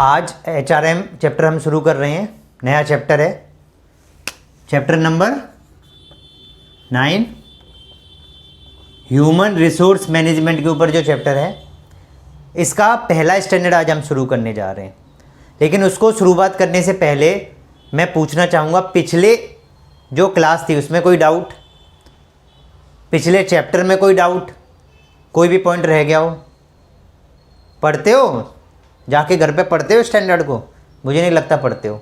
आज HRM chapter हम शुरू कर रहे हैं। नया चैप्टर है, chapter number 9 human resource management के ऊपर जो चैप्टर है, इसका पहला स्टैंडर्ड आज हम शुरू करने जा रहे हैं। लेकिन उसको शुरुआत करने से पहले मैं पूछना चाहूँगा, पिछले जो क्लास थी उसमें कोई डाउट, पिछले चैप्टर में कोई डाउट, कोई भी पॉइंट रह गया हो? पढ़ते हो? जाके घर पे पढ़ते हो स्टैंडर्ड को? मुझे नहीं लगता पढ़ते हो।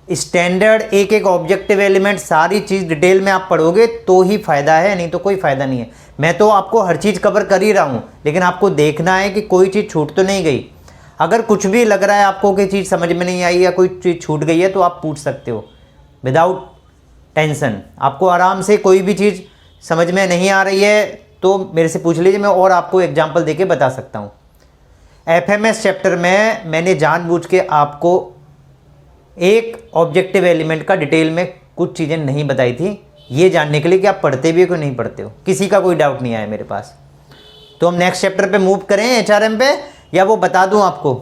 स्टैंडर्ड एक एक ऑब्जेक्टिव एलिमेंट सारी चीज़ डिटेल में आप पढ़ोगे तो ही फ़ायदा है, नहीं तो कोई फ़ायदा नहीं है। मैं तो आपको हर चीज़ कवर कर ही रहा हूँ, लेकिन आपको देखना है कि कोई चीज़ छूट तो नहीं गई। अगर कुछ भी लग रहा है आपको कि चीज़ समझ में नहीं आई या कोई चीज़ छूट गई है तो आप पूछ सकते हो विदाउट टेंशन। आपको आराम से कोई भी चीज़ समझ में नहीं आ रही है तो मेरे से पूछ लीजिए, मैं और आपको एग्जाम्पल देके बता सकता हूँ। FMS चैप्टर में मैंने जानबूझ के आपको एक ऑब्जेक्टिव एलिमेंट का डिटेल में कुछ चीज़ें नहीं बताई थी, ये जानने के लिए कि आप पढ़ते भी हो कि नहीं पढ़ते हो। किसी का कोई डाउट नहीं आया मेरे पास। तो हम नेक्स्ट चैप्टर पे मूव करें HRM पे, या वो बता दूं आपको?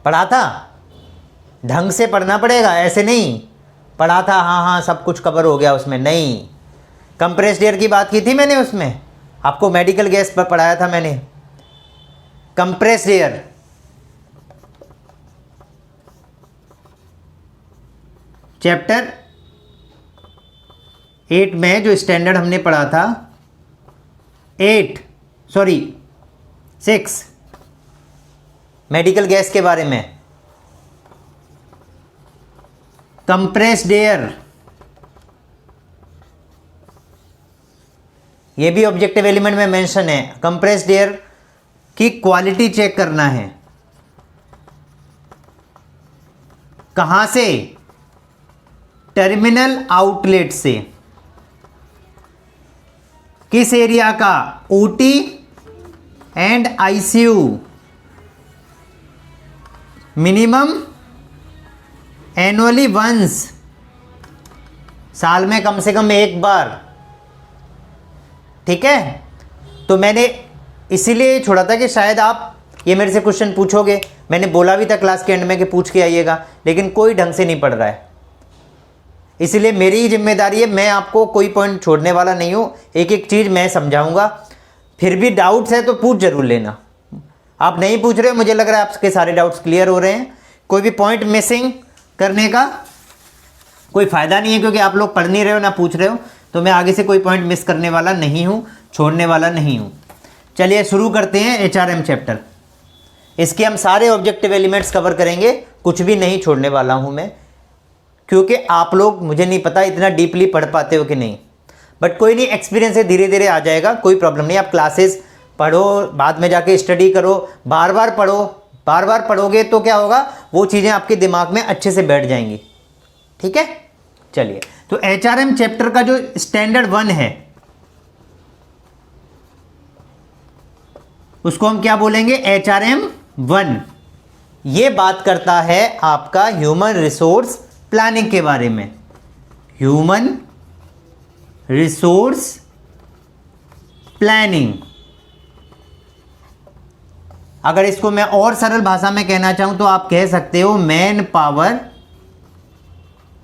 पढ़ा था, ढंग से पढ़ना पड़ेगा, ऐसे नहीं पढ़ा था हाँ सब कुछ कवर हो गया उसमें, नहीं। कंप्रेस्ड एयर की बात की थी मैंने, उसमें आपको मेडिकल गैस पर पढ़ाया था मैंने। कंप्रेस्ड एयर चैप्टर 8 में जो स्टैंडर्ड हमने पढ़ा था, 6 मेडिकल गैस के बारे में, कंप्रेस्ड एयर, ये भी ऑब्जेक्टिव एलिमेंट में मेंशन है। कंप्रेस्ड एयर की क्वालिटी चेक करना है। कहां से? टर्मिनल आउटलेट से। किस एरिया का? OT and ICU। Minimum annually once, साल में कम से कम एक बार। ठीक है, तो मैंने इसीलिए छोड़ा था कि शायद आप ये मेरे से क्वेश्चन पूछोगे। मैंने बोला भी था क्लास के एंड में कि पूछ के आइएगा, लेकिन कोई ढंग से नहीं पढ़ रहा है। इसलिए मेरी ही जिम्मेदारी है, मैं आपको कोई पॉइंट छोड़ने वाला नहीं हूँ, एक एक चीज़ मैं समझाऊंगा। फिर भी डाउट्स है तो पूछ जरूर लेना। आप नहीं पूछ रहे हो, मुझे लग रहा है आपके सारे डाउट्स क्लियर हो रहे हैं। कोई भी पॉइंट मिसिंग करने का कोई फ़ायदा नहीं है, क्योंकि आप लोग पढ़ नहीं रहे हो ना पूछ रहे हो। तो मैं आगे से कोई पॉइंट मिस करने वाला नहीं हूँ, छोड़ने वाला नहीं हूँ। चलिए शुरू करते हैं HRM चैप्टर। इसके हम सारे ऑब्जेक्टिव एलिमेंट्स कवर करेंगे, कुछ भी नहीं छोड़ने वाला हूँ मैं, क्योंकि आप लोग, मुझे नहीं पता इतना डीपली पढ़ पाते हो कि नहीं, बट कोई नहीं, एक्सपीरियंस है, धीरे धीरे आ जाएगा, कोई प्रॉब्लम नहीं। आप क्लासेस पढ़ो, बाद में जाके स्टडी करो, बार बार पढ़ो। बार बार पढ़ोगे तो क्या होगा, वो चीज़ें आपके दिमाग में अच्छे से बैठ जाएंगी। ठीक है, चलिए। तो HRM चैप्टर का जो स्टैंडर्ड 1 है उसको हम क्या बोलेंगे? HRM 1। ये बात करता है आपका ह्यूमन रिसोर्स प्लानिंग के बारे में। ह्यूमन रिसोर्स प्लानिंग, अगर इसको मैं और सरल भाषा में कहना चाहूं तो आप कह सकते हो मैन पावर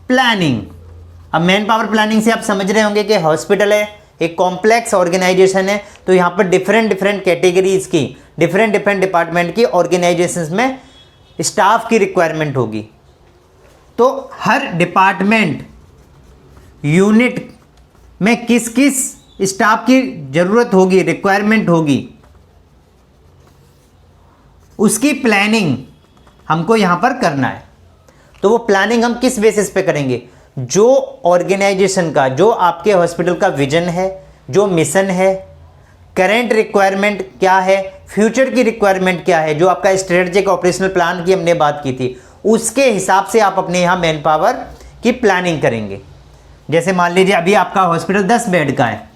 प्लानिंग। अब मैन पावर प्लानिंग से आप समझ रहे होंगे कि हॉस्पिटल है, एक कॉम्प्लेक्स ऑर्गेनाइजेशन है, तो यहाँ पर डिफरेंट कैटेगरीज की, डिफरेंट डिपार्टमेंट की ऑर्गेनाइजेशंस में स्टाफ की रिक्वायरमेंट होगी। तो हर डिपार्टमेंट यूनिट में किस किस स्टाफ की ज़रूरत होगी, रिक्वायरमेंट होगी, उसकी प्लानिंग हमको यहाँ पर करना है। तो वो प्लानिंग हम किस बेसिस पे करेंगे? जो ऑर्गेनाइजेशन का, जो आपके हॉस्पिटल का विजन है, जो मिशन है, करेंट रिक्वायरमेंट क्या है, फ्यूचर की रिक्वायरमेंट क्या है, जो आपका स्ट्रेटेजिक ऑपरेशनल प्लान की हमने बात की थी, उसके हिसाब से आप अपने यहाँ मैन पावर की प्लानिंग करेंगे। जैसे मान लीजिए अभी आपका हॉस्पिटल 10 बेड का है,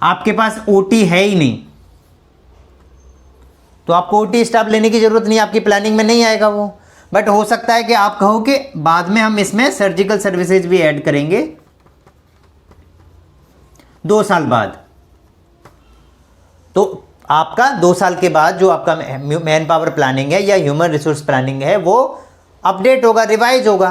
आपके पास OT है ही नहीं, तो आपको OT स्टाफ लेने की जरूरत नहीं, आपकी प्लानिंग में नहीं आएगा वो। बट हो सकता है कि आप कहो कि बाद में हम इसमें सर्जिकल सर्विसेज भी ऐड करेंगे 2 साल बाद, तो आपका 2 साल के बाद जो आपका मैन पावर प्लानिंग है या ह्यूमन रिसोर्स प्लानिंग है वो अपडेट होगा, रिवाइज होगा।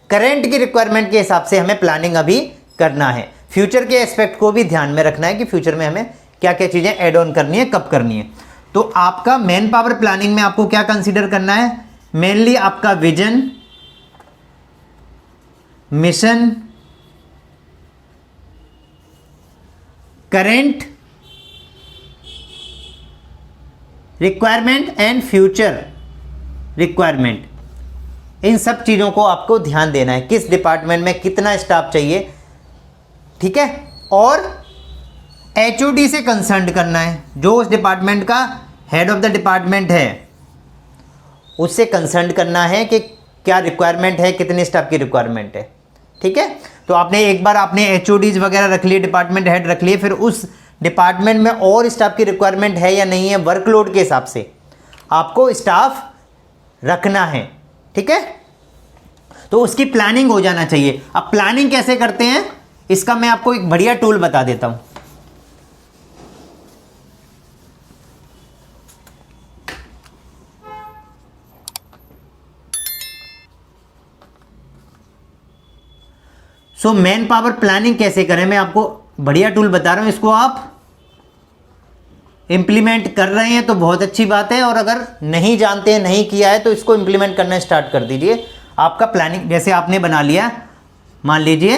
करंट की रिक्वायरमेंट के हिसाब से हमें प्लानिंग अभी करना है। फ्यूचर के एस्पेक्ट को भी ध्यान में रखना है कि फ्यूचर में हमें क्या क्या चीज़ें ऐड ऑन करनी है, कब करनी है। तो आपका मैन पावर प्लानिंग में आपको क्या कंसीडर करना है, मेनली आपका vision, mission, current requirement and future requirement, इन सब चीज़ों को आपको ध्यान देना है। किस डिपार्टमेंट में कितना स्टाफ चाहिए, ठीक है। और एचओडी से कंसर्न करना है, जो उस डिपार्टमेंट का हेड ऑफ द डिपार्टमेंट है उससे कंसर्न करना है कि क्या रिक्वायरमेंट है, कितने स्टाफ की रिक्वायरमेंट है, ठीक है। तो आपने एक बार आपने एचओडीज वगैरह रख लिए, डिपार्टमेंट हेड रख लिए, फिर उस डिपार्टमेंट में और स्टाफ की रिक्वायरमेंट है या नहीं है, वर्कलोड के हिसाब से आपको स्टाफ रखना है, ठीक है। तो उसकी प्लानिंग हो जाना चाहिए। अब प्लानिंग कैसे करते हैं इसका मैं आपको एक बढ़िया टूल बता देता हूं। सो मैन पावर प्लानिंग कैसे करें, मैं आपको बढ़िया टूल बता रहा हूं। इसको आप इंप्लीमेंट कर रहे हैं तो बहुत अच्छी बात है, और अगर नहीं जानते हैं, नहीं किया है, तो इसको इंप्लीमेंट करना स्टार्ट कर दीजिए। आपका प्लानिंग जैसे आपने बना लिया, मान लीजिए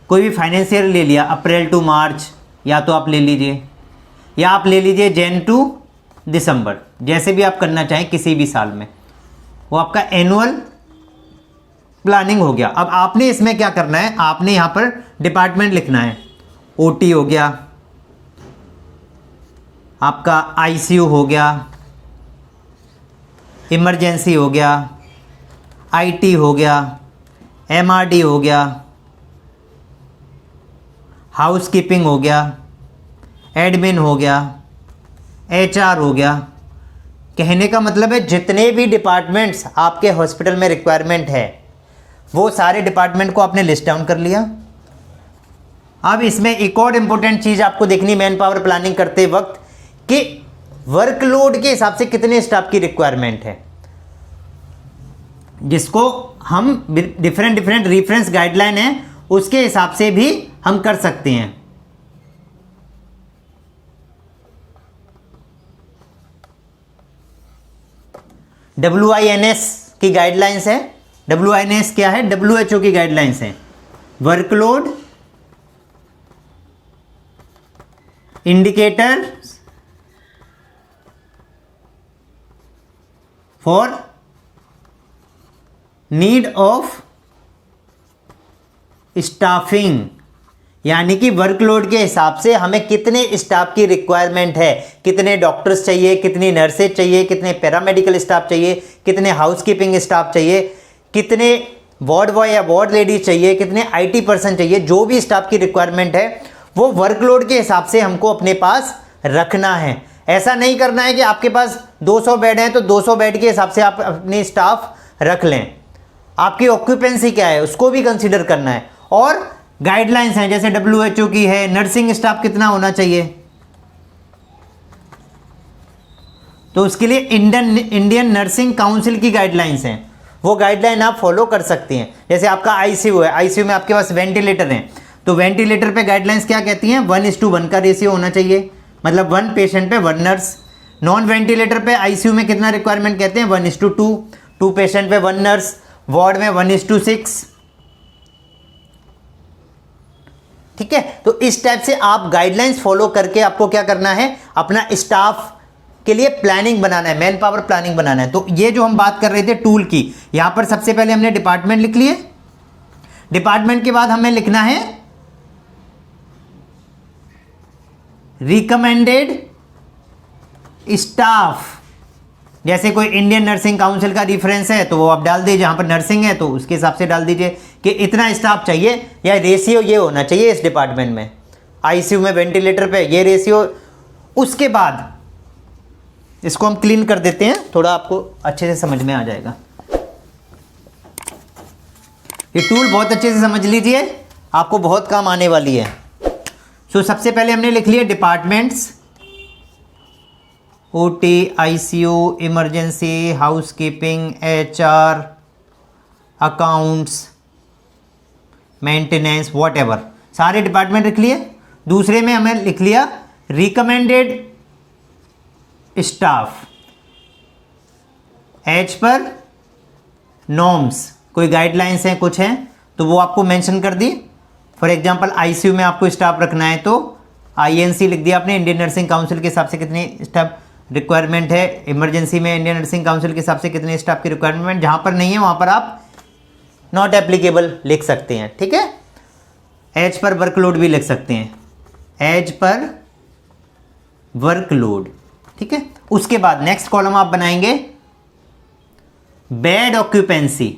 कोई भी फाइनेंशियल ले लिया अप्रैल टू मार्च, या तो आप ले लीजिए, या आप ले लीजिए जैन टू दिसंबर, जैसे भी आप करना चाहें किसी भी साल में, वो आपका एनुअल प्लानिंग हो गया। अब आपने इसमें क्या करना है, आपने यहाँ पर डिपार्टमेंट लिखना है। ओटी हो गया, आपका आईसीयू हो गया, इमरजेंसी हो गया, आईटी हो गया, एमआरडी हो गया, हाउसकीपिंग हो गया, एडमिन हो गया, एचआर हो गया। कहने का मतलब है जितने भी डिपार्टमेंट्स आपके हॉस्पिटल में रिक्वायरमेंट है वो सारे डिपार्टमेंट को आपने लिस्ट डाउन कर लिया। अब इसमें एक और इम्पोर्टेंट चीज़ आपको देखनी मैन पावर प्लानिंग करते वक्त कि वर्कलोड के हिसाब से कितने स्टाफ की रिक्वायरमेंट है, जिसको हम डिफरेंट रेफरेंस गाइडलाइन है उसके हिसाब से भी हम कर सकते हैं। WINS की गाइडलाइंस है। WINS क्या है, WHO की गाइडलाइंस है। Workload indicator for need of staffing, यानी कि वर्कलोड के हिसाब से हमें कितने स्टाफ की रिक्वायरमेंट है, कितने डॉक्टर्स चाहिए, कितनी नर्सेज चाहिए, कितने पैरामेडिकल स्टाफ चाहिए, कितने हाउसकीपिंग स्टाफ चाहिए, कितने वार्ड बॉय या वार्ड लेडीज चाहिए, कितने IT पर्सन चाहिए। जो भी स्टाफ की रिक्वायरमेंट है वो वर्कलोड के हिसाब से हमको अपने पास रखना है। ऐसा नहीं करना है कि आपके पास 200 बेड हैं तो 200 बेड के हिसाब से आप अपने स्टाफ रख लें। आपकी ऑक्यूपेंसी क्या है उसको भी कंसीडर करना है। और गाइडलाइंस हैं जैसे WHO की है, नर्सिंग स्टाफ कितना होना चाहिए, तो उसके लिए इंडियन नर्सिंग काउंसिल की गाइडलाइंस हैं, वो गाइडलाइन आप फॉलो कर सकते हैं। जैसे आपका ICU है, ICU में आपके पास वेंटिलेटर हैं, तो वेंटिलेटर पे गाइडलाइंस क्या कहती हैं, 1:1 का रेशियो होना चाहिए, मतलब 1 पेशेंट पे 1 नर्स। नॉन वेंटिलेटर पे ICU में कितना रिक्वायरमेंट कहते हैं, 1:2, 2 पेशेंट पे 1 नर्स। वार्ड में 1:6, ठीक है। तो इस टाइप से आप गाइडलाइंस फॉलो करके आपको क्या करना है, अपना स्टाफ के लिए प्लानिंग बनाना है, मैन पावर प्लानिंग बनाना है। तो ये जो हम बात कर रहे थे टूल की, यहां पर सबसे पहले हमने डिपार्टमेंट लिख लिए। डिपार्टमेंट के बाद हमें लिखना है रिकमेंडेड स्टाफ। जैसे कोई इंडियन नर्सिंग काउंसिल का रेफरेंस है तो वो आप डाल दीजिए, जहां पर नर्सिंग है तो उसके हिसाब से डाल दीजिए कि इतना स्टाफ चाहिए या रेशियो ये होना चाहिए इस डिपार्टमेंट में, ICU में वेंटिलेटर पे ये रेशियो। उसके बाद इसको हम क्लीन कर देते हैं, थोड़ा आपको अच्छे से समझ में आ जाएगा। ये टूल बहुत अच्छे से समझ लीजिए, आपको बहुत काम आने वाली है। सो सबसे पहले हमने लिख लिया departments, OT, ICU, emergency, house keeping, HR, accounts, maintenance, what ever, सारे डिपार्टमेंट लिख लिए। दूसरे में हमें लिख लिया रिकमेंडेड स्टाफ, H पर नॉर्म्स, कोई गाइडलाइंस हैं कुछ हैं तो वो आपको मेंशन कर दी। फॉर एग्जांपल आईसीयू में आपको स्टाफ रखना है तो INC लिख दिया आपने, इंडियन नर्सिंग काउंसिल के हिसाब से कितनी स्टाफ रिक्वायरमेंट है। इमरजेंसी में इंडियन नर्सिंग काउंसिल के हिसाब से कितने स्टाफ की रिक्वायरमेंट, जहां पर नहीं है वहां पर आप नॉट एप्लीकेबल लिख सकते हैं, ठीक है। H पर वर्कलोड भी लिख सकते हैं, H पर वर्कलोड, ठीक है। उसके बाद नेक्स्ट कॉलम आप बनाएंगे बेड ऑक्यूपेंसी।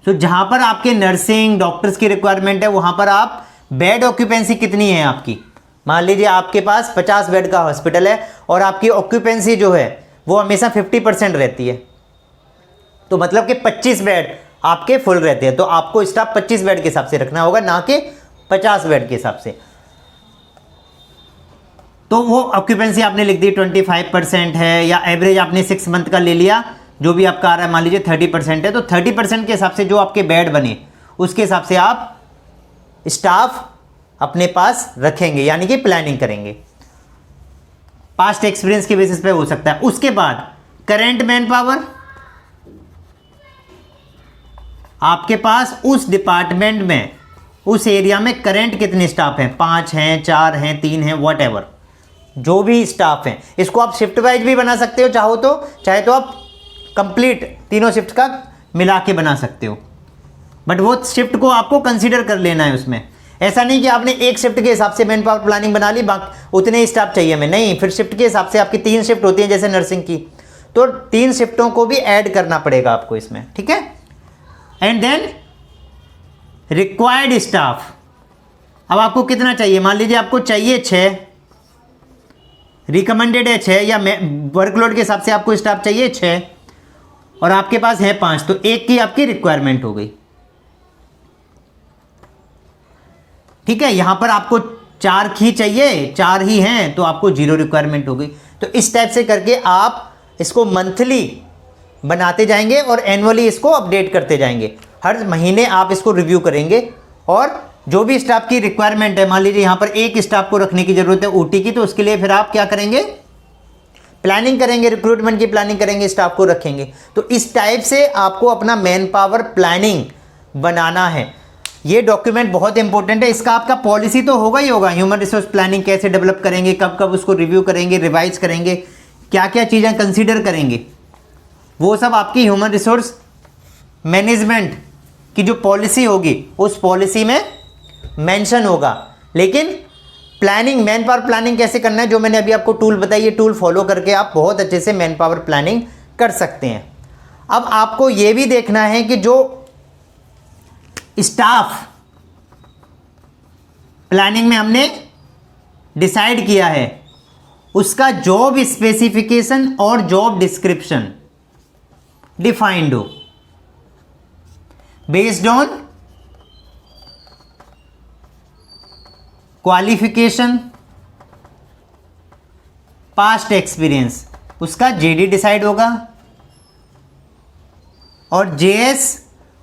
तो जहां पर आपके नर्सिंग डॉक्टर्स की रिक्वायरमेंट है वहां पर आप बेड ऑक्यूपेंसी कितनी है आपकी। मान लीजिए आपके पास 50 बेड का हॉस्पिटल है और आपकी ऑक्यूपेंसी जो है वो हमेशा 50% रहती है, तो मतलब कि 25 बेड आपके फुल रहते हैं, तो आपको स्टाफ 25 बेड के हिसाब से रखना होगा, ना कि 50 बेड के हिसाब से। तो वो ऑक्यूपेंसी आपने लिख दी 25% है, या एवरेज आपने 6 मंथ का ले लिया, जो भी आपका आ रहा है, मान लीजिए 30% है, तो 30% के हिसाब से जो आपके बेड बने उसके हिसाब से आप स्टाफ अपने पास रखेंगे, यानी कि प्लानिंग करेंगे। पास्ट एक्सपीरियंस के बेसिस पे हो सकता है। उसके बाद करंट मैन पावर, आपके पास उस डिपार्टमेंट में उस एरिया में करंट कितने स्टाफ हैं, 5 हैं, 4 हैं, 3 हैं, वॉट एवर, जो भी स्टाफ हैं। इसको आप शिफ्ट वाइज भी बना सकते हो चाहो तो, चाहे तो आप कंप्लीट तीनों शिफ्ट का मिला के बना सकते हो, बट वो शिफ्ट को आपको कंसीडर कर लेना है उसमें। ऐसा नहीं कि आपने एक शिफ्ट के हिसाब से मैन पावर प्लानिंग बना ली, बाकी उतने ही स्टाफ चाहिए हमें, नहीं, फिर शिफ्ट के हिसाब से आपकी 3 शिफ्ट होती हैं जैसे नर्सिंग की, तो 3 शिफ्टों को भी ऐड करना पड़ेगा आपको इसमें, ठीक है। एंड देन रिक्वायर्ड स्टाफ, अब आपको कितना चाहिए, मान लीजिए आपको चाहिए 6, रिकमेंडेड है 6, या वर्कलोड के हिसाब से आपको स्टाफ चाहिए 6 और आपके पास है 5, तो 1 की आपकी रिक्वायरमेंट हो गई, ठीक है। यहां पर आपको 4 ही चाहिए, 4 ही हैं, तो आपको 0 रिक्वायरमेंट हो गई। तो इस टाइप से करके आप इसको मंथली बनाते जाएंगे और एनुअली इसको अपडेट करते जाएंगे। हर महीने आप इसको रिव्यू करेंगे और जो भी स्टाफ की रिक्वायरमेंट है, मान लीजिए यहां पर एक स्टाफ को रखने की जरूरत है OT की, तो उसके लिए फिर आप क्या करेंगे, प्लानिंग करेंगे, रिक्रूटमेंट की प्लानिंग करेंगे, स्टाफ को रखेंगे। तो इस टाइप से आपको अपना मैन पावर प्लानिंग बनाना है। ये डॉक्यूमेंट बहुत इंपॉर्टेंट है। इसका आपका पॉलिसी तो होगा ही होगा, ह्यूमन रिसोर्स प्लानिंग कैसे डेवलप करेंगे, कब कब उसको रिव्यू करेंगे, रिवाइज करेंगे, क्या क्या चीज़ें कंसीडर करेंगे, वो सब आपकी ह्यूमन रिसोर्स मैनेजमेंट की जो पॉलिसी होगी उस पॉलिसी में मेंशन होगा। लेकिन प्लानिंग, मैन पावर प्लानिंग कैसे करना है, जो मैंने अभी आपको टूल बताई, ये टूल फॉलो करके आप बहुत अच्छे से मैन पावर प्लानिंग कर सकते हैं। अब आपको ये भी देखना है कि जो स्टाफ प्लानिंग में हमने डिसाइड किया है उसका जॉब स्पेसिफिकेशन और जॉब डिस्क्रिप्शन डिफाइंड हो based on qualification, past experience, उसका JD डिसाइड होगा, और JS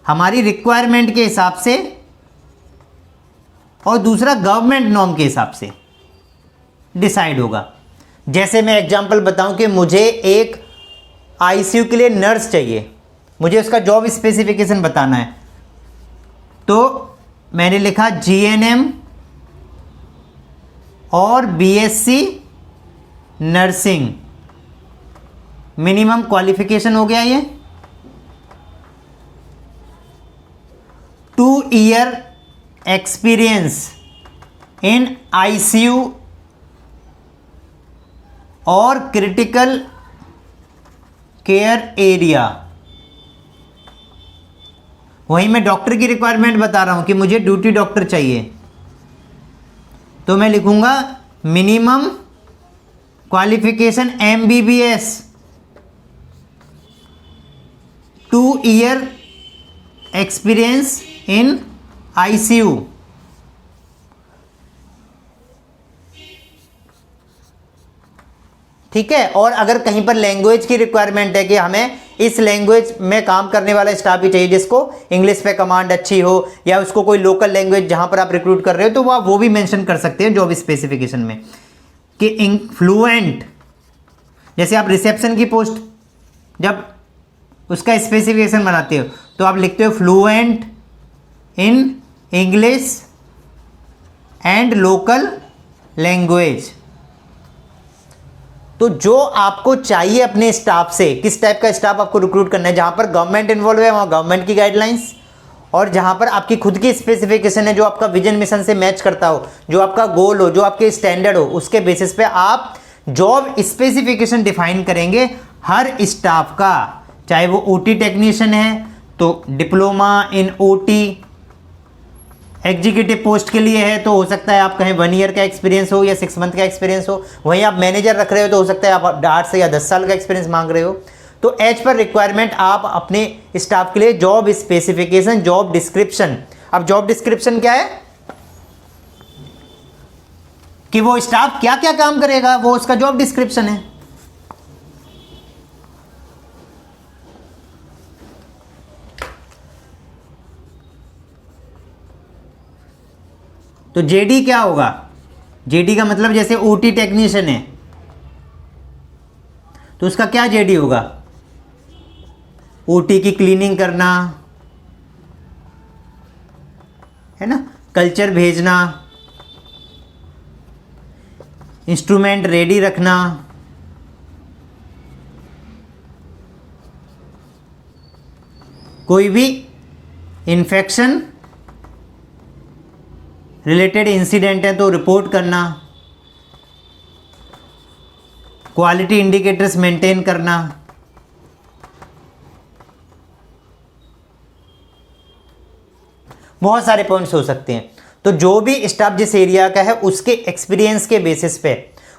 हमारी रिक्वायरमेंट के हिसाब से, और दूसरा गवर्नमेंट नॉर्म के हिसाब से डिसाइड होगा। जैसे मैं एग्जांपल बताऊं कि मुझे एक ICU के लिए नर्स चाहिए, मुझे उसका जॉब स्पेसिफिकेशन बताना है, तो मैंने लिखा GNM और BSc नर्सिंग, मिनिमम क्वालिफिकेशन हो गया ये, 2 ईयर एक्सपीरियंस इन ICU और क्रिटिकल केयर एरिया। वहीं मैं डॉक्टर की रिक्वायरमेंट बता रहा हूं कि मुझे ड्यूटी डॉक्टर चाहिए, तो मैं लिखूंगा minimum qualification MBBS, 2 year experience in ICU ठीक है। और अगर कहीं पर लैंग्वेज की रिक्वायरमेंट है कि हमें इस लैंग्वेज में काम करने वाला स्टाफ भी चाहिए जिसको इंग्लिश पे कमांड अच्छी हो, या उसको कोई लोकल लैंग्वेज जहां पर आप रिक्रूट कर रहे हो, तो आप वो भी मेंशन कर सकते हैं जॉब स्पेसिफिकेशन में कि फ्लुएंट। जैसे आप रिसेप्शन की पोस्ट जब उसका स्पेसिफिकेशन बनाते हो तो आप लिखते हो fluent in English and local language. तो जो आपको चाहिए अपने स्टाफ से, किस टाइप का स्टाफ आपको रिक्रूट करना है, जहां पर गवर्नमेंट इन्वॉल्व है वहां गवर्नमेंट की गाइडलाइंस, और जहां पर आपकी खुद की स्पेसिफिकेशन है जो आपका विजन मिशन से मैच करता हो, जो आपका गोल हो, जो आपके स्टैंडर्ड हो, उसके बेसिस पे आप जॉब स्पेसिफिकेशन डिफाइन करेंगे हर स्टाफ का। चाहे वो ओटी टेक्नीशियन है तो diploma in OT, executive post के लिए है तो हो सकता है आप कहें 1 ईयर का एक्सपीरियंस हो या 6 मंथ का एक्सपीरियंस हो। वहीं आप मैनेजर रख रहे हो तो हो सकता है आप 8 से या 10 साल का एक्सपीरियंस मांग रहे हो। तो एज पर रिक्वायरमेंट आप अपने स्टाफ के लिए जॉब स्पेसिफिकेशन, जॉब डिस्क्रिप्शन। अब जॉब डिस्क्रिप्शन क्या है कि वो स्टाफ क्या क्या काम करेगा, वो उसका जॉब डिस्क्रिप्शन है। तो जेडी क्या होगा? जेडी का मतलब जैसे ओटी टेक्नीशियन है तो उसका क्या जेडी होगा? ओटी की क्लीनिंग करना है ना, कल्चर भेजना, इंस्ट्रूमेंट रेडी रखना, कोई भी इन्फेक्शन रिलेटेड इंसिडेंट है तो रिपोर्ट करना, क्वालिटी इंडिकेटर्स मेंटेन करना, बहुत सारे पॉइंट्स हो सकते हैं। तो जो भी स्टाफ जिस एरिया का है उसके एक्सपीरियंस के बेसिस पे,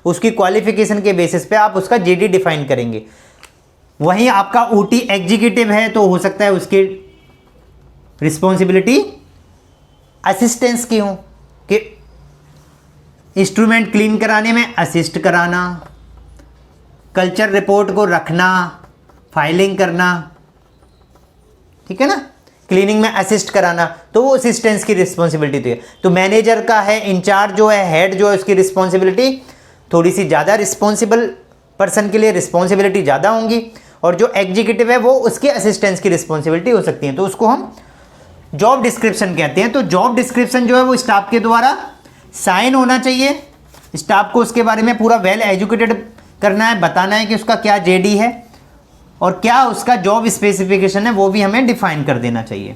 उसकी क्वालिफिकेशन के बेसिस पे आप उसका जेडी डिफाइन करेंगे। वहीं आपका ओटी एग्जीक्यूटिव है तो हो सकता है उसकी रिस्पॉन्सिबिलिटी असिस्टेंस की हो कि इंस्ट्रूमेंट क्लीन कराने में असिस्ट कराना, कल्चर रिपोर्ट को रखना, फाइलिंग करना, ठीक है ना, क्लीनिंग में असिस्ट कराना, तो वो असिस्टेंस की रिस्पॉन्सिबिलिटी थी। तो मैनेजर का है, इंचार्ज जो है, हेड जो है, उसकी रिस्पॉन्सिबिलिटी थोड़ी सी ज़्यादा, रिस्पॉन्सिबल पर्सन के लिए रिस्पॉन्सिबिलिटी ज़्यादा होंगी, और जो एग्जीक्यूटिव है वो उसकी असिस्टेंस की रिस्पॉन्सिबिलिटी हो सकती है। तो उसको हम जॉब डिस्क्रिप्शन कहते हैं। तो जॉब डिस्क्रिप्शन जो है वो स्टाफ के द्वारा साइन होना चाहिए। स्टाफ को उसके बारे में पूरा वेल एजुकेटेड करना है, बताना है कि उसका क्या जेडी है और क्या उसका जॉब स्पेसिफिकेशन है, वो भी हमें डिफाइन कर देना चाहिए।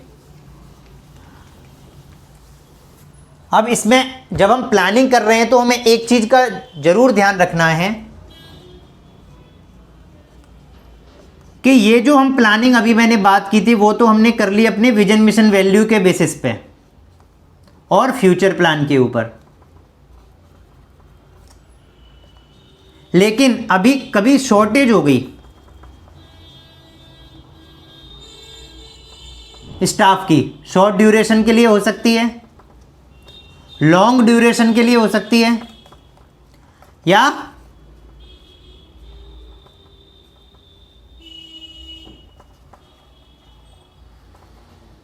अब इसमें जब हम प्लानिंग कर रहे हैं तो हमें एक चीज का जरूर ध्यान रखना है कि ये जो हम प्लानिंग अभी मैंने बात की थी वो तो हमने कर ली अपने विजन मिशन वैल्यू के बेसिस पे और फ्यूचर प्लान के ऊपर। लेकिन अभी कभी शॉर्टेज हो गई स्टाफ की, शॉर्ट ड्यूरेशन के लिए हो सकती है, लॉन्ग ड्यूरेशन के लिए हो सकती है, या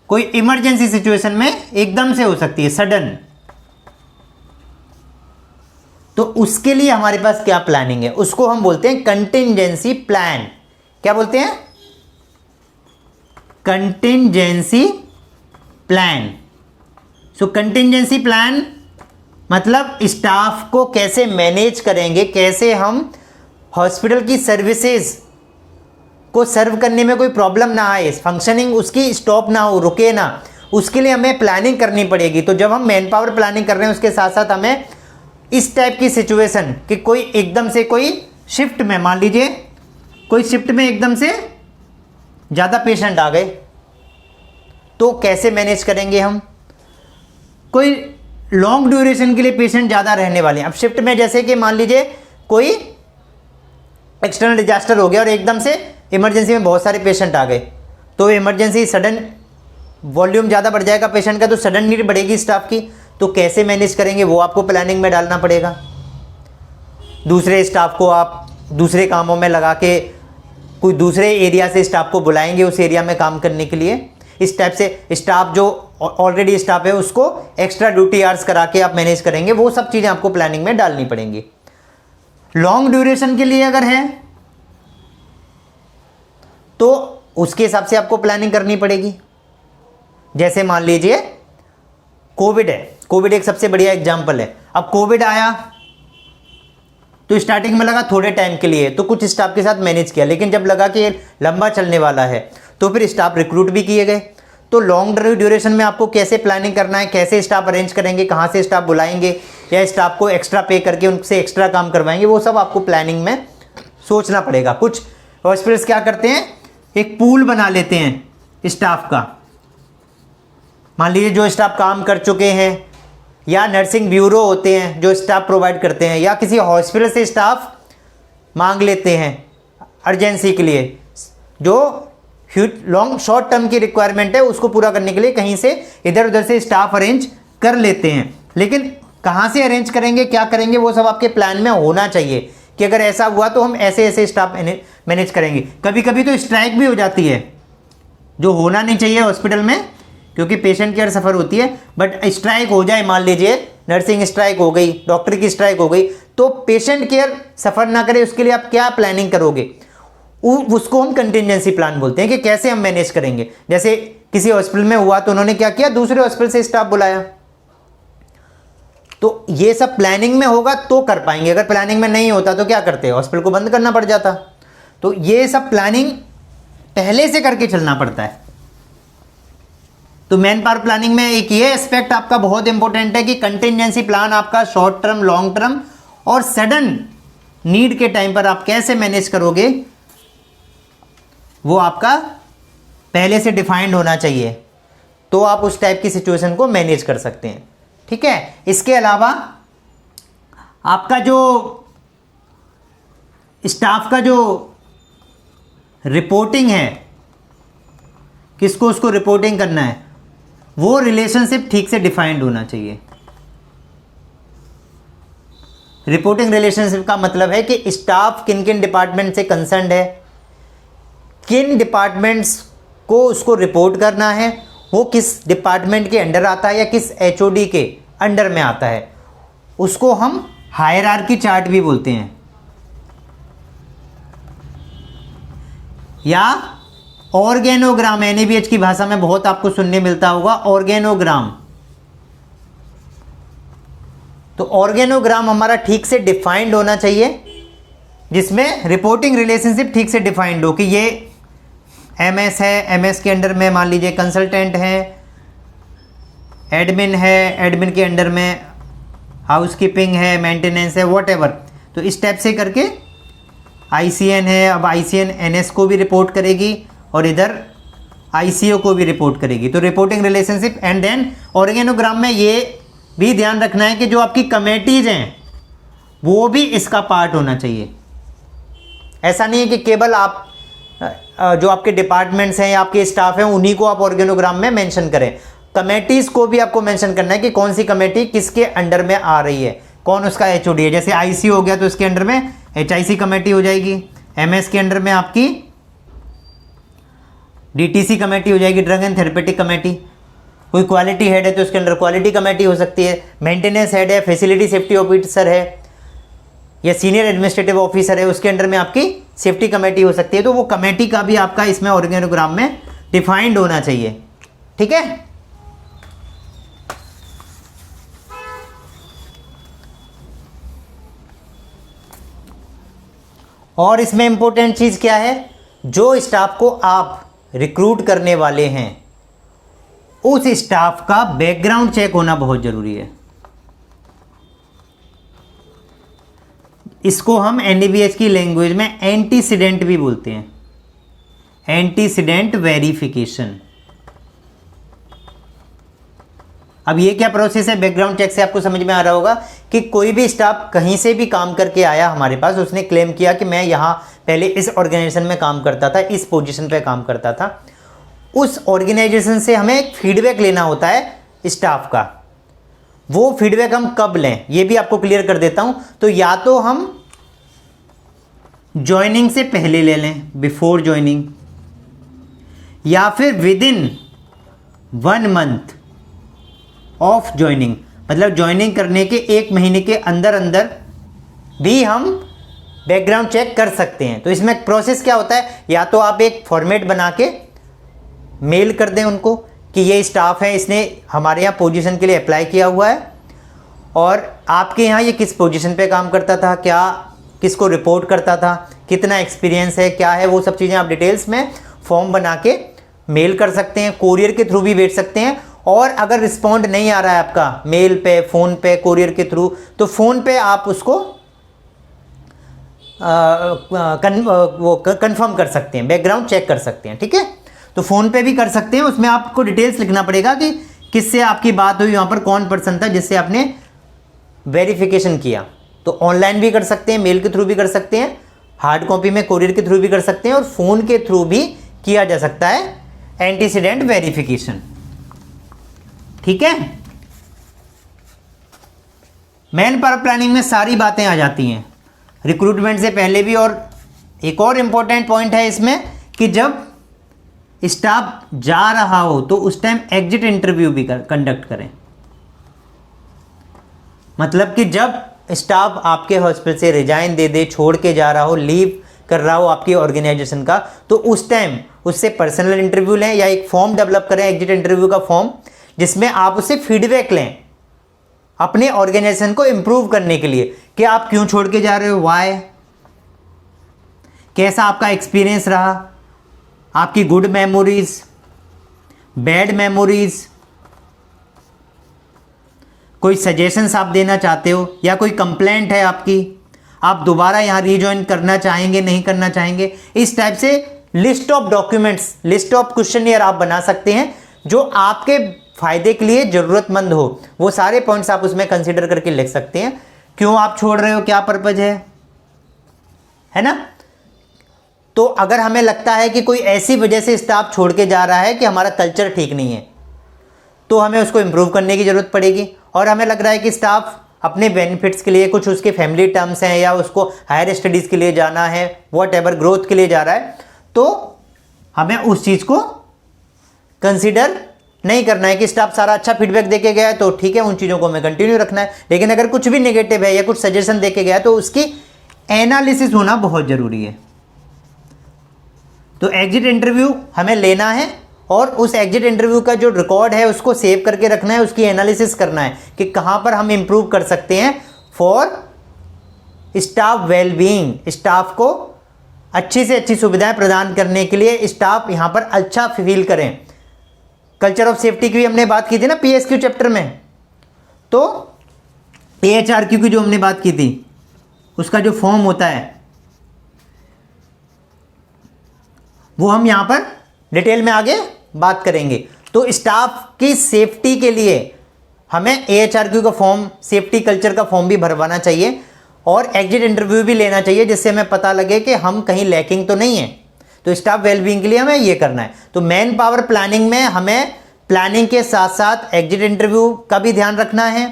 कोई इमरजेंसी सिचुएशन में एकदम से हो सकती है, सडन। तो उसके लिए हमारे पास क्या प्लानिंग है, उसको हम बोलते हैं कंटिंजेंसी प्लान। क्या बोलते हैं? Contingency plan. So contingency plan मतलब स्टाफ को कैसे मैनेज करेंगे, कैसे हम हॉस्पिटल की सर्विसेज को सर्व करने में कोई प्रॉब्लम ना आए, फंक्शनिंग उसकी स्टॉप ना हो, रुके ना, उसके लिए हमें प्लानिंग करनी पड़ेगी। तो जब हम मैन पावर प्लानिंग कर रहे हैं उसके साथ साथ हमें इस टाइप की सिचुएशन कि कोई एकदम से कोई शिफ्ट में, मान लीजिए कोई शिफ्ट में एकदम से ज़्यादा पेशेंट आ गए तो कैसे मैनेज करेंगे हम। कोई लॉन्ग ड्यूरेशन के लिए पेशेंट ज़्यादा रहने वाले हैं। अब शिफ्ट में जैसे कि मान लीजिए कोई एक्सटर्नल डिजास्टर हो गया और एकदम से इमरजेंसी में बहुत सारे पेशेंट आ गए, तो इमरजेंसी सडन वॉल्यूम ज़्यादा बढ़ जाएगा पेशेंट का, तो सडन नीड बढ़ेगी स्टाफ की। तो कैसे मैनेज करेंगे वो आपको प्लानिंग में डालना पड़ेगा। दूसरे स्टाफ को आप दूसरे कामों में लगा के कोई दूसरे एरिया से स्टाफ को बुलाएंगे उस एरिया में काम करने के लिए। इस टाइप से स्टाफ जो ऑलरेडी स्टाफ है उसको एक्स्ट्रा ड्यूटी आवर्स करा के आप मैनेज करेंगे, वो सब चीज़ें आपको प्लानिंग में डालनी पड़ेंगी। लॉन्ग ड्यूरेशन के लिए अगर है तो उसके हिसाब से आपको प्लानिंग करनी पड़ेगी। जैसे मान लीजिए कोविड है, कोविड एक सबसे बढ़िया एग्जाम्पल है। अब कोविड आया तो स्टार्टिंग में लगा थोड़े टाइम के लिए, तो कुछ स्टाफ के साथ मैनेज किया, लेकिन जब लगा कि ये लंबा चलने वाला है तो फिर स्टाफ रिक्रूट भी किए गए। तो लॉन्ग ड्यूरेशन में आपको कैसे प्लानिंग करना है, कैसे स्टाफ अरेंज करेंगे, कहाँ से स्टाफ बुलाएंगे या स्टाफ को एक्स्ट्रा पे करके उनसे एक्स्ट्रा काम करवाएंगे, वो सब आपको प्लानिंग में सोचना पड़ेगा। कुछ हॉस्पिटल्स क्या करते हैं, एक पूल बना लेते हैं स्टाफ का। मान लीजिए जो स्टाफ काम कर चुके हैं, या नर्सिंग ब्यूरो होते हैं जो स्टाफ प्रोवाइड करते हैं, या किसी हॉस्पिटल से स्टाफ मांग लेते हैं अर्जेंसी के लिए, जो लॉन्ग शॉर्ट टर्म की रिक्वायरमेंट है उसको पूरा करने के लिए कहीं से इधर उधर से स्टाफ अरेंज कर लेते हैं। लेकिन कहाँ से अरेंज करेंगे, क्या करेंगे, वो सब आपके प्लान में होना चाहिए कि अगर ऐसा हुआ तो हम ऐसे ऐसे स्टाफ मैनेज करेंगे। कभी कभी तो स्ट्राइक भी हो जाती है, जो होना नहीं चाहिए हॉस्पिटल में, क्योंकि पेशेंट केयर सफ़र होती है। बट स्ट्राइक हो जाए, मान लीजिए नर्सिंग स्ट्राइक हो गई, डॉक्टर की स्ट्राइक हो गई, तो पेशेंट केयर सफ़र ना करे उसके लिए आप क्या प्लानिंग करोगे, उसको हम कंटिजेंसी प्लान बोलते हैं कि कैसे हम मैनेज करेंगे। जैसे किसी हॉस्पिटल में हुआ तो उन्होंने क्या किया, दूसरे हॉस्पिटल से स्टाफ बुलाया। तो ये सब प्लानिंग में होगा तो कर पाएंगे, अगर प्लानिंग में नहीं होता तो क्या करते, हॉस्पिटल को बंद करना पड़ जाता। तो ये सब प्लानिंग पहले से करके चलना पड़ता है। तो मैन पावर प्लानिंग में एक ये एस्पेक्ट आपका बहुत इंपॉर्टेंट है कि कंटिजेंसी प्लान आपका शॉर्ट टर्म, लॉन्ग टर्म और सडन नीड के टाइम पर आप कैसे मैनेज करोगे, वो आपका पहले से डिफाइंड होना चाहिए, तो आप उस टाइप की सिचुएशन को मैनेज कर सकते हैं। ठीक है, इसके अलावा आपका जो स्टाफ का जो रिपोर्टिंग है, किसको उसको रिपोर्टिंग करना है, वो रिलेशनशिप ठीक से डिफाइंड होना चाहिए। रिपोर्टिंग रिलेशनशिप का मतलब है कि स्टाफ किन किन डिपार्टमेंट से कंसर्न्ड है, किन डिपार्टमेंट्स को उसको रिपोर्ट करना है, वो किस डिपार्टमेंट के अंडर आता है या किस एचओडी के अंडर में आता है, उसको हम हायरार्की चार्ट भी बोलते हैं। या ऑर्गेनोग्राम, एनएबीएच की भाषा में बहुत आपको सुनने मिलता होगा ऑर्गेनोग्राम। तो ऑर्गेनोग्राम हमारा ठीक से डिफाइंड होना चाहिए, जिसमें रिपोर्टिंग रिलेशनशिप ठीक से डिफाइंड हो कि ये एमएस है, एमएस के अंडर में मान लीजिए कंसल्टेंट है, एडमिन है, एडमिन के अंडर में हाउसकीपिंग है, मेंटेनेंस है, व्हाटएवर। तो इस टाइप से करके आईसीएन है, अब आईसीएन एनएस को भी रिपोर्ट करेगी और इधर आईसीओ को भी रिपोर्ट करेगी। तो reporting relationship. And then organogram में ये भी ध्यान रखना है कि जो आपकी कमेटीज हैं वो भी इसका पार्ट होना चाहिए। ऐसा नहीं है कि केवल आप जो आपके डिपार्टमेंट्स हैं या आपके स्टाफ हैं उन्हीं को आप ऑर्गेनोग्राम में मेंशन करें, कमेटीज को भी आपको मेंशन करना है कि कौन सी कमेटी किसके अंडर में आ रही है, कौन उसका एचओडी है। जैसे आईसीयू हो गया तो इसके अंडर में एचआईसी कमेटी हो जाएगी, एमएस के अंडर में आपकी डीटीसी कमेटी हो जाएगी, ड्रग एंड थेरेपेटिक कमेटी। कोई क्वालिटी हेड है तो उसके अंडर क्वालिटी कमेटी हो सकती है, मेंटेनेंस हेड है, फैसिलिटी सेफ्टी ऑफिसर है या सीनियर एडमिनिस्ट्रेटिव ऑफिसर है, उसके अंडर में आपकी सेफ्टी कमेटी हो सकती है। तो वो कमेटी का भी आपका इसमें ऑर्गेनोग्राम में डिफाइंड होना चाहिए। ठीक है, और इसमें इंपॉर्टेंट चीज़ क्या है, जो स्टाफ को आप रिक्रूट करने वाले हैं उस स्टाफ का बैकग्राउंड चेक होना बहुत ज़रूरी है। इसको हम एनडीबीएच की लैंग्वेज में एंटीसीडेंट भी बोलते हैं, एंटीसीडेंट वेरिफिकेशन। अब ये क्या प्रोसेस है, बैकग्राउंड चेक से आपको समझ में आ रहा होगा कि कोई भी स्टाफ कहीं से भी काम करके आया हमारे पास, उसने क्लेम किया कि मैं यहाँ पहले इस ऑर्गेनाइजेशन में काम करता था, इस पोजीशन पे काम करता था, उस ऑर्गेनाइजेशन से हमें एक फीडबैक लेना होता है स्टाफ का। वो फीडबैक हम कब लें ये भी आपको क्लियर कर देता हूँ। तो या तो हम ज्वाइनिंग से पहले ले लें, बिफोर ज्वाइनिंग, या फिर with in 1 month of joining, मतलब ज्वाइनिंग करने के 1 महीने के अंदर अंदर भी हम बैकग्राउंड चेक कर सकते हैं। तो इसमें प्रोसेस क्या होता है, या तो आप एक फॉर्मेट बना के मेल कर दें उनको कि ये स्टाफ है, इसने हमारे यहाँ पोजीशन के लिए अप्लाई किया हुआ है और आपके यहाँ ये किस पोजीशन पे काम करता था, क्या किसको रिपोर्ट करता था, कितना एक्सपीरियंस है, क्या है, वो सब चीज़ें आप डिटेल्स में फॉर्म बना के मेल कर सकते हैं। कोरियर के थ्रू भी भेज सकते हैं, और अगर रिस्पॉन्ड नहीं आ रहा है आपका मेल पे, फ़ोन पे, कोरियर के थ्रू, तो फ़ोन पे आप उसको कंफर्म कर सकते हैं, बैकग्राउंड चेक कर सकते हैं। ठीक है, तो फ़ोन पे भी कर सकते हैं, उसमें आपको डिटेल्स लिखना पड़ेगा कि किससे आपकी बात हुई, वहाँ पर कौन पर्सन था जिससे आपने वेरिफिकेशन किया। तो ऑनलाइन भी कर सकते हैं, मेल के थ्रू भी कर सकते हैं, हार्ड कॉपी में कोरियर के थ्रू भी कर सकते हैं, और फ़ोन के थ्रू भी किया जा सकता है एंटीसीडेंट वेरिफिकेशन। ठीक है, मैन पावर प्लानिंग में सारी बातें आ जाती हैं रिक्रूटमेंट से पहले भी। और एक और इम्पॉर्टेंट पॉइंट है इसमें कि जब स्टाफ जा रहा हो तो उस टाइम एग्जिट इंटरव्यू भी कंडक्ट करें। मतलब कि जब स्टाफ आपके हॉस्पिटल से रिजाइन दे दे, छोड़ के जा रहा हो, लीव कर रहा हो आपकी ऑर्गेनाइजेशन का, तो उस टाइम उससे पर्सनल इंटरव्यू लें या एक फॉर्म डेवलप करें, एग्जिट इंटरव्यू का फॉर्म, जिसमें आप उससे फीडबैक लें अपने ऑर्गेनाइजेशन को इम्प्रूव करने के लिए कि आप क्यों छोड़ के जा रहे हो, वाई, कैसा आपका एक्सपीरियंस रहा, आपकी गुड मेमोरीज, बैड मेमोरीज, कोई सजेशंस आप देना चाहते हो, या कोई कंप्लेंट है आपकी, आप दोबारा यहाँ रीजॉइन करना चाहेंगे, नहीं करना चाहेंगे। इस टाइप से list of documents, list of questionnaire आप बना सकते हैं जो आपके फायदे के लिए ज़रूरतमंद हो। वो सारे पॉइंट्स आप उसमें कंसीडर करके लिख सकते हैं, क्यों आप छोड़ रहे हो, क्या पर्पज है ना। तो अगर हमें लगता है कि कोई ऐसी वजह से स्टाफ छोड़ के जा रहा है कि हमारा कल्चर ठीक नहीं है, तो हमें उसको इम्प्रूव करने की ज़रूरत पड़ेगी। और हमें लग रहा है कि स्टाफ अपने बेनिफिट्स के लिए, कुछ उसके फैमिली टर्म्स हैं, या उसको हायर स्टडीज़ के लिए जाना है, वॉट एवर ग्रोथ के लिए जा रहा है, तो हमें उस चीज़ को कंसीडर नहीं करना है कि स्टाफ सारा अच्छा फीडबैक देके गया है तो ठीक है, उन चीज़ों को हमें कंटिन्यू रखना है। लेकिन अगर कुछ भी नेगेटिव है या कुछ सजेशन देके गया है तो उसकी एनालिसिस होना बहुत ज़रूरी है। तो एग्जिट इंटरव्यू हमें लेना है, और उस एग्जिट इंटरव्यू का जो रिकॉर्ड है उसको सेव करके रखना है, उसकी एनालिसिस करना है कि कहाँ पर हम इम्प्रूव कर सकते हैं फॉर स्टाफ वेलबीइंग, स्टाफ को अच्छी से अच्छी सुविधाएं प्रदान करने के लिए स्टाफ यहाँ पर अच्छा फील करें। कल्चर ऑफ सेफ्टी की भी हमने बात की थी ना पीएसक्यू चैप्टर में, तो एएचआरक्यू की जो हमने बात की थी उसका जो फॉर्म होता है वो हम यहाँ पर डिटेल में आगे बात करेंगे। तो स्टाफ की सेफ्टी के लिए हमें एएचआरक्यू का फॉर्म, सेफ्टी कल्चर का फॉर्म भी भरवाना चाहिए, और एग्जिट इंटरव्यू भी लेना चाहिए, जिससे हमें पता लगे कि हम कहीं लैकिंग तो नहीं है। तो स्टाफ वेलबींग के लिए हमें ये करना है। तो मैन पावर प्लानिंग में हमें प्लानिंग के साथ साथ एग्जिट इंटरव्यू का भी ध्यान रखना है,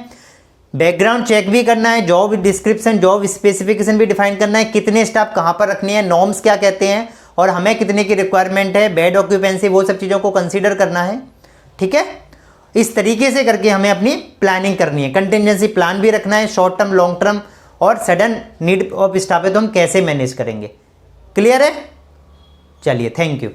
बैकग्राउंड चेक भी करना है, जॉब डिस्क्रिप्शन, जॉब स्पेसिफिकेशन भी डिफाइन करना है, कितने स्टाफ कहाँ पर रखने हैं, नॉर्म्स क्या कहते हैं, और हमें कितने की रिक्वायरमेंट है, बेड ऑक्यूपेंसी, वो सब चीज़ों को कंसीडर करना है। ठीक है, इस तरीके से करके हमें अपनी प्लानिंग करनी है। कंटिजेंसी प्लान भी रखना है, शॉर्ट टर्म, लॉन्ग टर्म, और सडन नीड ऑफ स्टाफ है तो हम कैसे मैनेज करेंगे। क्लियर है? चलिए, थैंक यू।